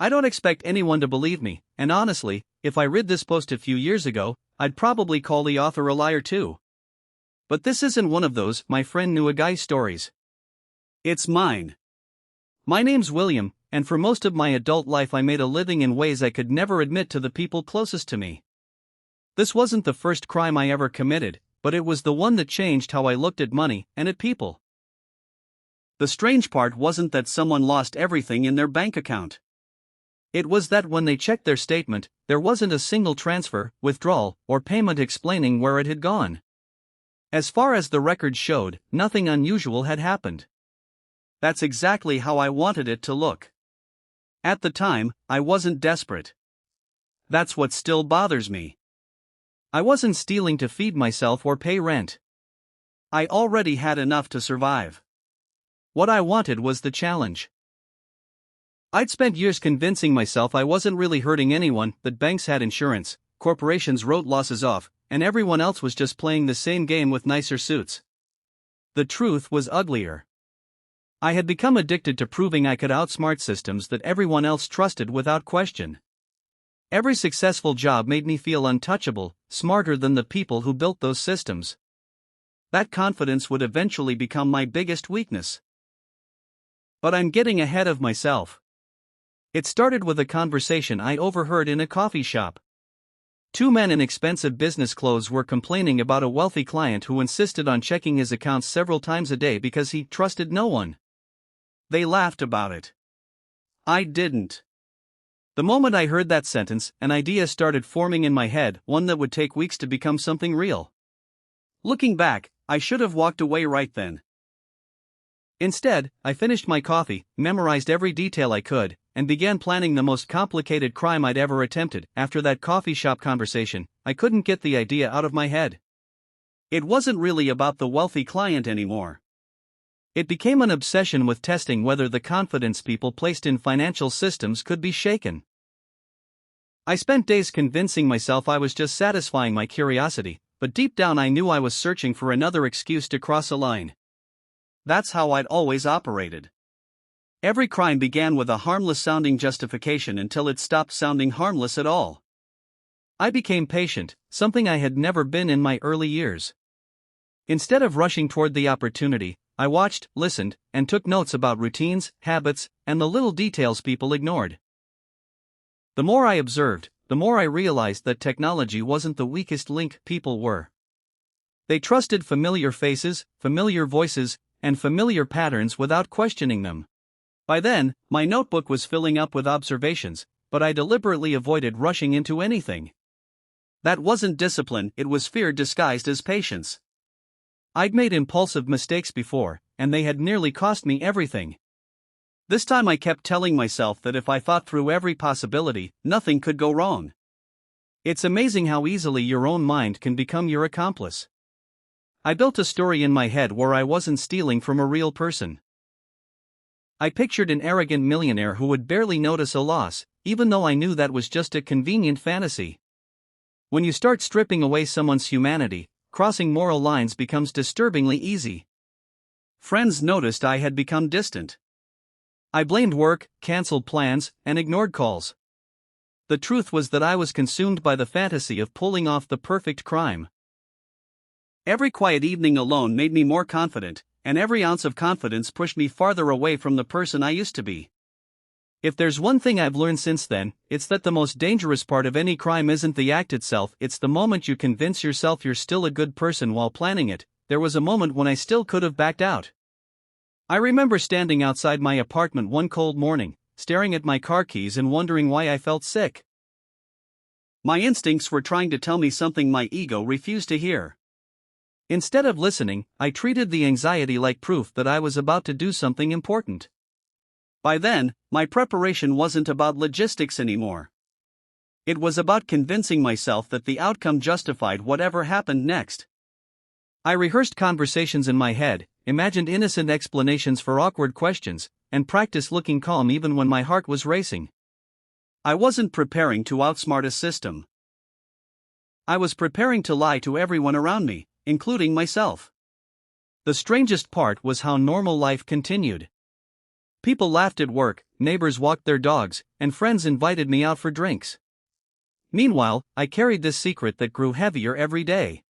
I don't expect anyone to believe me, and honestly, if I read this post a few years ago, I'd probably call the author a liar too. But this isn't one of those "my friend knew a guy" stories. It's mine. My name's William, and for most of my adult life I made a living in ways I could never admit to the people closest to me. This wasn't the first crime I ever committed, but it was the one that changed how I looked at money and at people. The strange part wasn't that someone lost everything in their bank account. It was that when they checked their statement, there wasn't a single transfer, withdrawal, or payment explaining where it had gone. As far as the records showed, nothing unusual had happened. That's exactly how I wanted it to look. At the time, I wasn't desperate. That's what still bothers me. I wasn't stealing to feed myself or pay rent. I already had enough to survive. What I wanted was the challenge. I'd spent years convincing myself I wasn't really hurting anyone, that banks had insurance, corporations wrote losses off, and everyone else was just playing the same game with nicer suits. The truth was uglier. I had become addicted to proving I could outsmart systems that everyone else trusted without question. Every successful job made me feel untouchable, smarter than the people who built those systems. That confidence would eventually become my biggest weakness. But I'm getting ahead of myself. It started with a conversation I overheard in a coffee shop. Two men in expensive business clothes were complaining about a wealthy client who insisted on checking his accounts several times a day because he trusted no one. They laughed about it. I didn't. The moment I heard that sentence, an idea started forming in my head, one that would take weeks to become something real. Looking back, I should have walked away right then. Instead, I finished my coffee, memorized every detail I could, and began planning the most complicated crime I'd ever attempted. After that coffee shop conversation, I couldn't get the idea out of my head. It wasn't really about the wealthy client anymore. It became an obsession with testing whether the confidence people placed in financial systems could be shaken. I spent days convincing myself I was just satisfying my curiosity, but deep down I knew I was searching for another excuse to cross a line. That's how I'd always operated. Every crime began with a harmless-sounding justification until it stopped sounding harmless at all. I became patient, something I had never been in my early years. Instead of rushing toward the opportunity, I watched, listened, and took notes about routines, habits, and the little details people ignored. The more I observed, the more I realized that technology wasn't the weakest link people were. They trusted familiar faces, familiar voices, and familiar patterns without questioning them. By then, my notebook was filling up with observations, but I deliberately avoided rushing into anything. That wasn't discipline, it was fear disguised as patience. I'd made impulsive mistakes before, and they had nearly cost me everything. This time I kept telling myself that if I thought through every possibility, nothing could go wrong. It's amazing how easily your own mind can become your accomplice. I built a story in my head where I wasn't stealing from a real person. I pictured an arrogant millionaire who would barely notice a loss, even though I knew that was just a convenient fantasy. When you start stripping away someone's humanity, crossing moral lines becomes disturbingly easy. Friends noticed I had become distant. I blamed work, canceled plans, and ignored calls. The truth was that I was consumed by the fantasy of pulling off the perfect crime. Every quiet evening alone made me more confident, and every ounce of confidence pushed me farther away from the person I used to be. If there's one thing I've learned since then, it's that the most dangerous part of any crime isn't the act itself, it's the moment you convince yourself you're still a good person while planning it. There was a moment when I still could have backed out. I remember standing outside my apartment one cold morning, staring at my car keys and wondering why I felt sick. My instincts were trying to tell me something my ego refused to hear. Instead of listening, I treated the anxiety like proof that I was about to do something important. By then, my preparation wasn't about logistics anymore. It was about convincing myself that the outcome justified whatever happened next. I rehearsed conversations in my head, imagined innocent explanations for awkward questions, and practiced looking calm even when my heart was racing. I wasn't preparing to outsmart a system. I was preparing to lie to everyone around me, including myself. The strangest part was how normal life continued. People laughed at work, neighbors walked their dogs, and friends invited me out for drinks. Meanwhile, I carried this secret that grew heavier every day.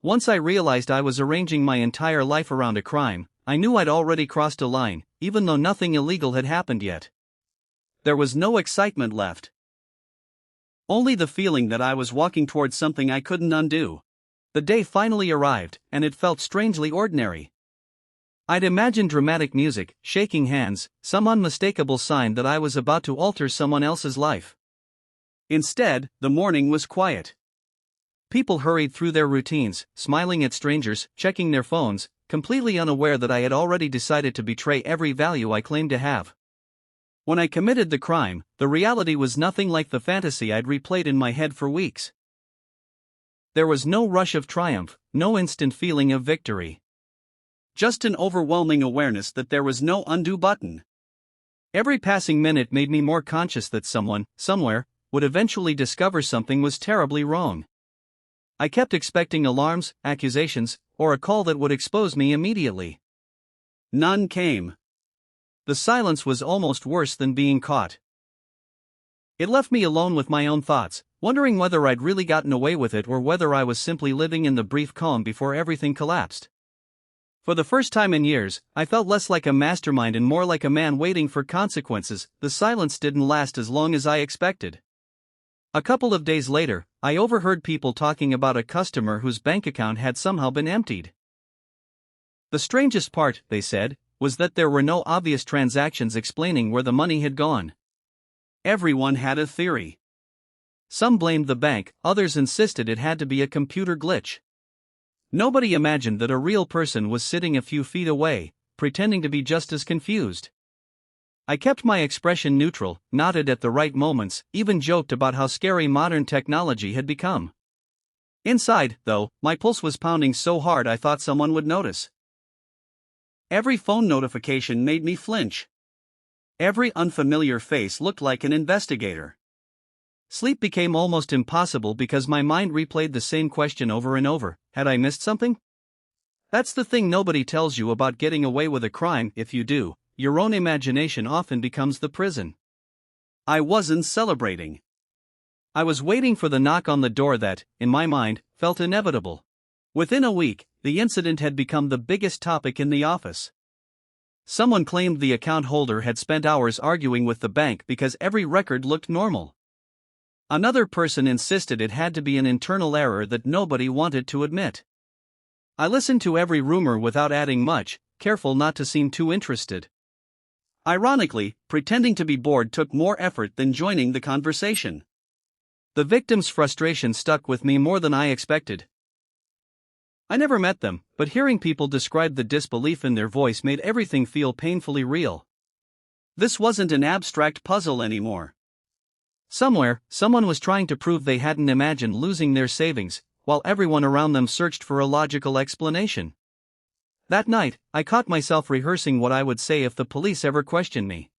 Once I realized I was arranging my entire life around a crime, I knew I'd already crossed a line, even though nothing illegal had happened yet. There was no excitement left. Only the feeling that I was walking towards something I couldn't undo. The day finally arrived, and it felt strangely ordinary. I'd imagined dramatic music, shaking hands, some unmistakable sign that I was about to alter someone else's life. Instead, the morning was quiet. People hurried through their routines, smiling at strangers, checking their phones, completely unaware that I had already decided to betray every value I claimed to have. When I committed the crime, the reality was nothing like the fantasy I'd replayed in my head for weeks. There was no rush of triumph, no instant feeling of victory. Just an overwhelming awareness that there was no undo button. Every passing minute made me more conscious that someone, somewhere, would eventually discover something was terribly wrong. I kept expecting alarms, accusations, or a call that would expose me immediately. None came. The silence was almost worse than being caught. It left me alone with my own thoughts, wondering whether I'd really gotten away with it or whether I was simply living in the brief calm before everything collapsed. For the first time in years, I felt less like a mastermind and more like a man waiting for consequences. The silence didn't last as long as I expected. A couple of days later, I overheard people talking about a customer whose bank account had somehow been emptied. The strangest part, they said, was that there were no obvious transactions explaining where the money had gone. Everyone had a theory. Some blamed the bank, others insisted it had to be a computer glitch. Nobody imagined that a real person was sitting a few feet away, pretending to be just as confused. I kept my expression neutral, nodded at the right moments, even joked about how scary modern technology had become. Inside, though, my pulse was pounding so hard I thought someone would notice. Every phone notification made me flinch. Every unfamiliar face looked like an investigator. Sleep became almost impossible because my mind replayed the same question over and over. Had I missed something? That's the thing nobody tells you about getting away with a crime. If you do, your own imagination often becomes the prison. I wasn't celebrating. I was waiting for the knock on the door that, in my mind, felt inevitable. Within a week, the incident had become the biggest topic in the office. Someone claimed the account holder had spent hours arguing with the bank because every record looked normal. Another person insisted it had to be an internal error that nobody wanted to admit. I listened to every rumor without adding much, careful not to seem too interested. Ironically, pretending to be bored took more effort than joining the conversation. The victim's frustration stuck with me more than I expected. I never met them, but hearing people describe the disbelief in their voice made everything feel painfully real. This wasn't an abstract puzzle anymore. Somewhere, someone was trying to prove they hadn't imagined losing their savings, while everyone around them searched for a logical explanation. That night, I caught myself rehearsing what I would say if the police ever questioned me.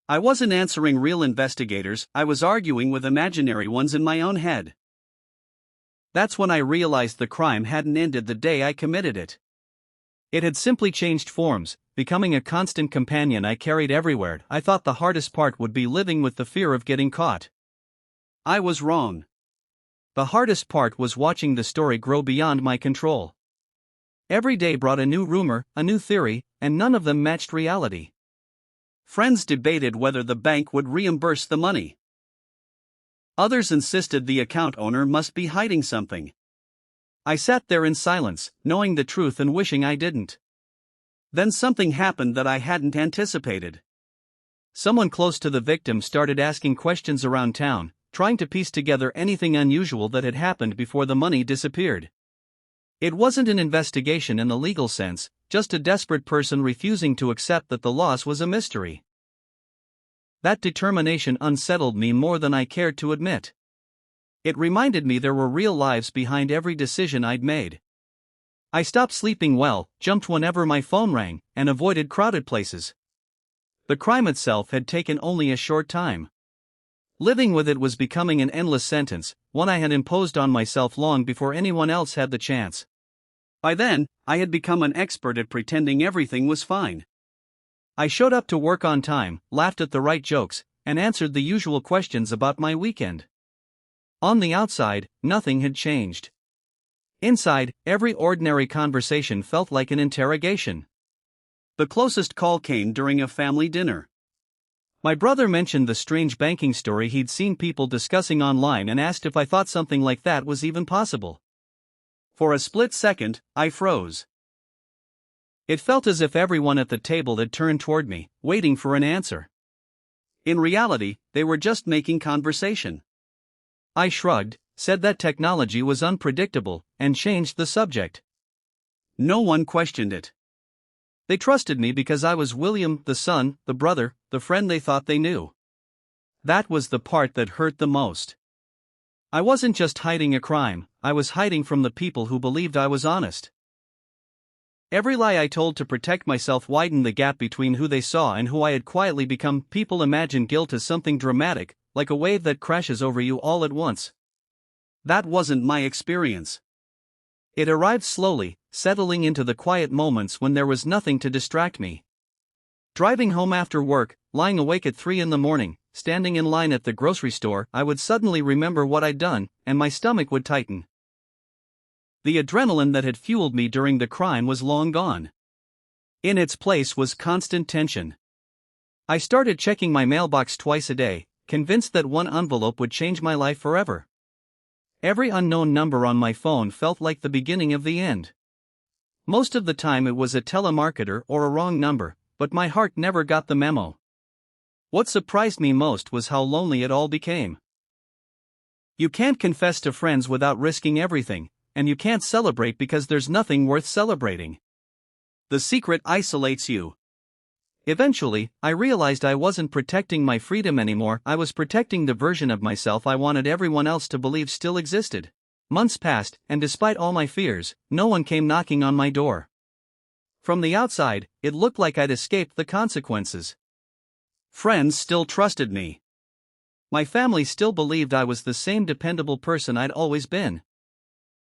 I wasn't answering real investigators, I was arguing with imaginary ones in my own head. That's when I realized the crime hadn't ended the day I committed it. It had simply changed forms, becoming a constant companion I carried everywhere. I thought the hardest part would be living with the fear of getting caught. I was wrong. The hardest part was watching the story grow beyond my control. Every day brought a new rumor, a new theory, and none of them matched reality. Friends debated whether the bank would reimburse the money. Others insisted the account owner must be hiding something. I sat there in silence, knowing the truth and wishing I didn't. Then something happened that I hadn't anticipated. Someone close to the victim started asking questions around town, trying to piece together anything unusual that had happened before the money disappeared. It wasn't an investigation in the legal sense, just a desperate person refusing to accept that the loss was a mystery. That determination unsettled me more than I cared to admit. It reminded me there were real lives behind every decision I'd made. I stopped sleeping well, jumped whenever my phone rang, and avoided crowded places. The crime itself had taken only a short time. Living with it was becoming an endless sentence, one I had imposed on myself long before anyone else had the chance. By then, I had become an expert at pretending everything was fine. I showed up to work on time, laughed at the right jokes, and answered the usual questions about my weekend. On the outside, nothing had changed. Inside, every ordinary conversation felt like an interrogation. The closest call came during a family dinner. My brother mentioned the strange banking story he'd seen people discussing online and asked if I thought something like that was even possible. For a split second, I froze. It felt as if everyone at the table had turned toward me, waiting for an answer. In reality, they were just making conversation. I shrugged, said that technology was unpredictable, and changed the subject. No one questioned it. They trusted me because I was William, the son, the brother, the friend they thought they knew. That was the part that hurt the most. I wasn't just hiding a crime, I was hiding from the people who believed I was honest. Every lie I told to protect myself widened the gap between who they saw and who I had quietly become. People imagine guilt as something dramatic, like a wave that crashes over you all at once. That wasn't my experience. It arrived slowly, settling into the quiet moments when there was nothing to distract me. Driving home after work, lying awake at 3 a.m, standing in line at the grocery store, I would suddenly remember what I'd done, and my stomach would tighten. The adrenaline that had fueled me during the crime was long gone. In its place was constant tension. I started checking my mailbox twice a day, convinced that one envelope would change my life forever. Every unknown number on my phone felt like the beginning of the end. Most of the time it was a telemarketer or a wrong number, but my heart never got the memo. What surprised me most was how lonely it all became. You can't confess to friends without risking everything, and you can't celebrate because there's nothing worth celebrating. The secret isolates you. Eventually, I realized I wasn't protecting my freedom anymore, I was protecting the version of myself I wanted everyone else to believe still existed. Months passed, and despite all my fears, no one came knocking on my door. From the outside, it looked like I'd escaped the consequences. Friends still trusted me. My family still believed I was the same dependable person I'd always been.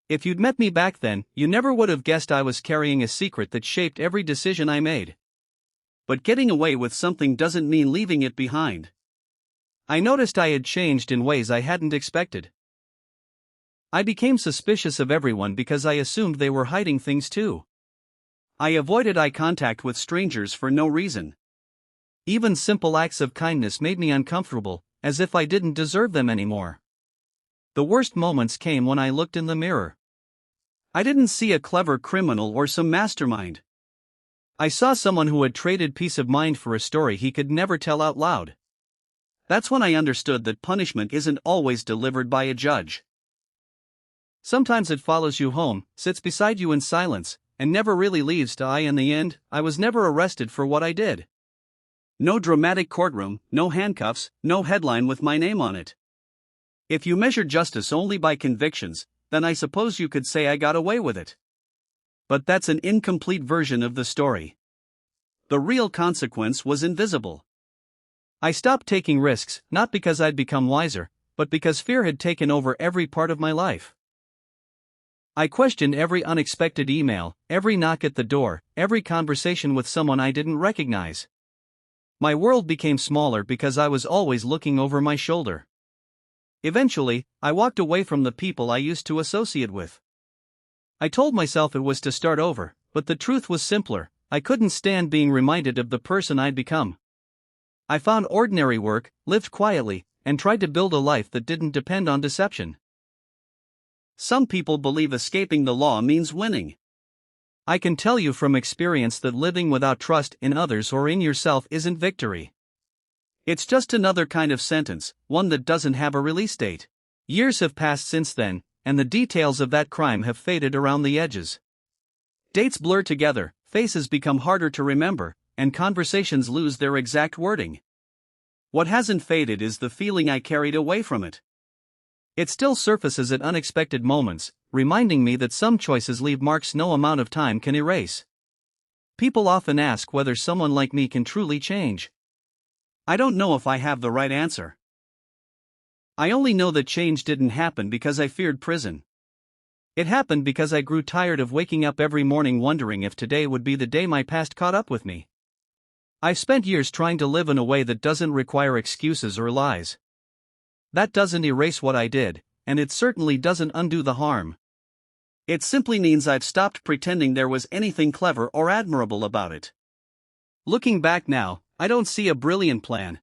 If you'd met me back then, you never would have guessed I was carrying a secret that shaped every decision I made. But getting away with something doesn't mean leaving it behind. I noticed I had changed in ways I hadn't expected. I became suspicious of everyone because I assumed they were hiding things too. I avoided eye contact with strangers for no reason. Even simple acts of kindness made me uncomfortable, as if I didn't deserve them anymore. The worst moments came when I looked in the mirror. I didn't see a clever criminal or some mastermind. I saw someone who had traded peace of mind for a story he could never tell out loud. That's when I understood that punishment isn't always delivered by a judge. Sometimes it follows you home, sits beside you in silence, and never really leaves. In the end, I was never arrested for what I did. No dramatic courtroom, no handcuffs, no headline with my name on it. If you measure justice only by convictions, then I suppose you could say I got away with it. But that's an incomplete version of the story. The real consequence was invisible. I stopped taking risks, not because I'd become wiser, but because fear had taken over every part of my life. I questioned every unexpected email, every knock at the door, every conversation with someone I didn't recognize. My world became smaller because I was always looking over my shoulder. Eventually, I walked away from the people I used to associate with. I told myself it was to start over, but the truth was simpler. I couldn't stand being reminded of the person I'd become. I found ordinary work, lived quietly, and tried to build a life that didn't depend on deception. Some people believe escaping the law means winning. I can tell you from experience that living without trust in others or in yourself isn't victory. It's just another kind of sentence, one that doesn't have a release date. Years have passed since then, and the details of that crime have faded around the edges. Dates blur together, faces become harder to remember, and conversations lose their exact wording. What hasn't faded is the feeling I carried away from it. It still surfaces at unexpected moments, reminding me that some choices leave marks no amount of time can erase. People often ask whether someone like me can truly change. I don't know if I have the right answer. I only know that change didn't happen because I feared prison. It happened because I grew tired of waking up every morning wondering if today would be the day my past caught up with me. I've spent years trying to live in a way that doesn't require excuses or lies. That doesn't erase what I did, and it certainly doesn't undo the harm. It simply means I've stopped pretending there was anything clever or admirable about it. Looking back now, I don't see a brilliant plan.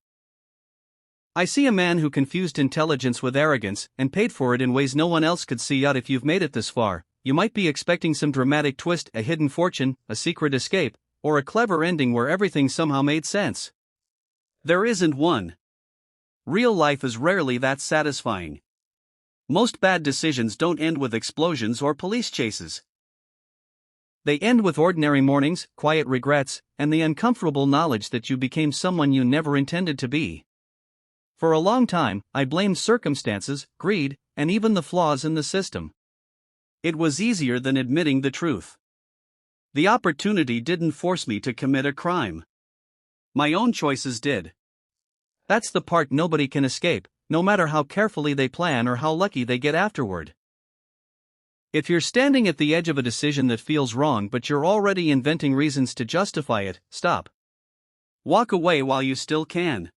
I see a man who confused intelligence with arrogance and paid for it in ways no one else could see. Out if you've made it this far, you might be expecting some dramatic twist, a hidden fortune, a secret escape, or a clever ending where everything somehow made sense. There isn't one. Real life is rarely that satisfying. Most bad decisions don't end with explosions or police chases. They end with ordinary mornings, quiet regrets, and the uncomfortable knowledge that you became someone you never intended to be. For a long time, I blamed circumstances, greed, and even the flaws in the system. It was easier than admitting the truth. The opportunity didn't force me to commit a crime. My own choices did. That's the part nobody can escape, no matter how carefully they plan or how lucky they get afterward. If you're standing at the edge of a decision that feels wrong but you're already inventing reasons to justify it, stop. Walk away while you still can.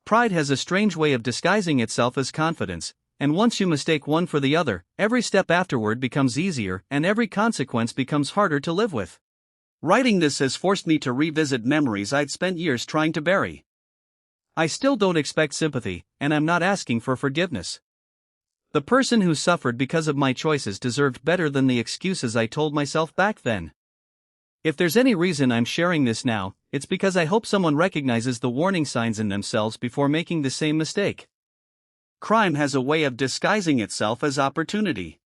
Pride has a strange way of disguising itself as confidence, and once you mistake one for the other, every step afterward becomes easier and every consequence becomes harder to live with. Writing this has forced me to revisit memories I'd spent years trying to bury. I still don't expect sympathy, and I'm not asking for forgiveness. The person who suffered because of my choices deserved better than the excuses I told myself back then. If there's any reason I'm sharing this now, it's because I hope someone recognizes the warning signs in themselves before making the same mistake. Crime has a way of disguising itself as opportunity.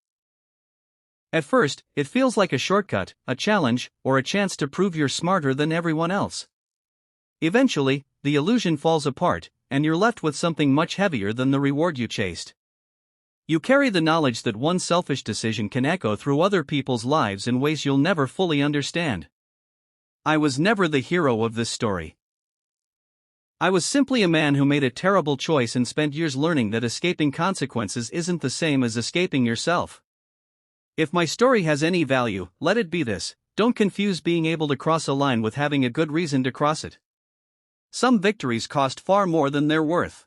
At first, it feels like a shortcut, a challenge, or a chance to prove you're smarter than everyone else. Eventually, the illusion falls apart, and you're left with something much heavier than the reward you chased. You carry the knowledge that one selfish decision can echo through other people's lives in ways you'll never fully understand. I was never the hero of this story. I was simply a man who made a terrible choice and spent years learning that escaping consequences isn't the same as escaping yourself. If my story has any value, let it be this: don't confuse being able to cross a line with having a good reason to cross it. Some victories cost far more than they're worth.